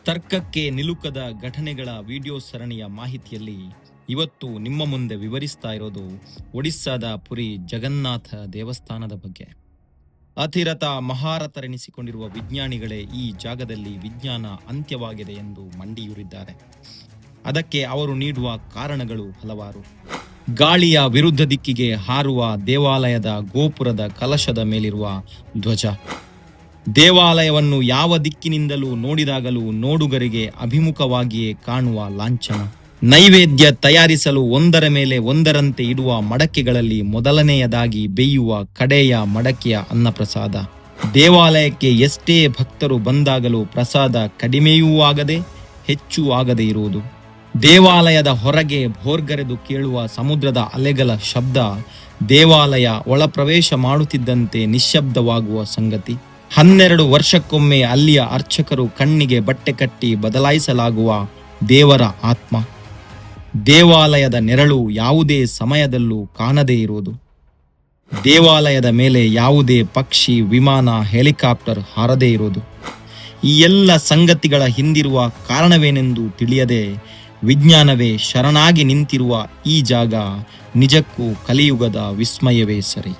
ತರ್ಕಕ್ಕೆ ನಿಲುಕದ ಘಟನೆಗಳ ವಿಡಿಯೋ ಸರಣಿಯ ಮಾಹಿತಿಯಲ್ಲಿ ಇವತ್ತು ನಿಮ್ಮ ಮುಂದೆ ವಿವರಿಸ್ತಾ ಇರೋದು ಒಡಿಸ್ಸಾದ ಪುರಿ ಜಗನ್ನಾಥ ದೇವಸ್ಥಾನದ ಬಗ್ಗೆ. ಅತಿರಥ ಮಹಾರಥರೆನಿಸಿಕೊಂಡಿರುವ ವಿಜ್ಞಾನಿಗಳೇ ಈ ಜಾಗದಲ್ಲಿ ವಿಜ್ಞಾನ ಅಂತ್ಯವಾಗಿದೆ ಎಂದು ಮಂಡಿಯೂರಿದ್ದಾರೆ. ಅದಕ್ಕೆ ಅವರು ನೀಡುವ ಕಾರಣಗಳು ಹಲವಾರು. ಗಾಳಿಯ ವಿರುದ್ಧ ದಿಕ್ಕಿಗೆ ಹಾರುವ ದೇವಾಲಯದ ಗೋಪುರದ ಕಲಶದ ಮೇಲಿರುವ ಧ್ವಜ, ದೇವಾಲಯವನ್ನು ಯಾವ ದಿಕ್ಕಿನಿಂದಲೂ ನೋಡಿದಾಗಲೂ ನೋಡುಗರಿಗೆ ಅಭಿಮುಖವಾಗಿಯೇ ಕಾಣುವ ಲಾಂಛನ, ನೈವೇದ್ಯ ತಯಾರಿಸಲು ಒಂದರ ಮೇಲೆ ಒಂದರಂತೆ ಇಡುವ ಮಡಕೆಗಳಲ್ಲಿ ಮೊದಲನೆಯದಾಗಿ ಬೇಯುವ ಕಡೆಯ ಮಡಕೆಯ ಅನ್ನಪ್ರಸಾದ, ದೇವಾಲಯಕ್ಕೆ ಎಷ್ಟೇ ಭಕ್ತರು ಬಂದಾಗಲೂ ಪ್ರಸಾದ ಕಡಿಮೆಯೂ ಆಗದೆ ಹೆಚ್ಚೂ ಆಗದೆ ಇರುವುದು, ದೇವಾಲಯದ ಹೊರಗೆ ಭೋರ್ಗರೆದು ಕೇಳುವ ಸಮುದ್ರದ ಅಲೆಗಳ ಶಬ್ದ ದೇವಾಲಯ ಒಳಪ್ರವೇಶ ಮಾಡುತ್ತಿದ್ದಂತೆ ನಿಶ್ಶಬ್ದವಾಗುವ ಸಂಗತಿ, 12 ವರ್ಷಕ್ಕೊಮ್ಮೆ ಅಲ್ಲಿಯ ಅರ್ಚಕರು ಕಣ್ಣಿಗೆ ಬಟ್ಟೆ ಕಟ್ಟಿ ಬದಲಾಯಿಸಲಾಗುವ ದೇವರ ಆತ್ಮ, ದೇವಾಲಯದ ನೆರಳು ಯಾವುದೇ ಸಮಯದಲ್ಲೂ ಕಾಣದೇ ಇರುವುದು, ದೇವಾಲಯದ ಮೇಲೆ ಯಾವುದೇ ಪಕ್ಷಿ, ವಿಮಾನ, ಹೆಲಿಕಾಪ್ಟರ್ ಹಾರದೇ ಇರುವುದು. ಈ ಎಲ್ಲ ಸಂಗತಿಗಳ ಹಿಂದಿರುವ ಕಾರಣವೇನೆಂದು ತಿಳಿಯದೆ ವಿಜ್ಞಾನವೇ ಶರಣಾಗಿ ನಿಂತಿರುವ ಈ ಜಾಗ ನಿಜಕ್ಕೂ ಕಲಿಯುಗದ ವಿಸ್ಮಯವೇ ಸರಿ.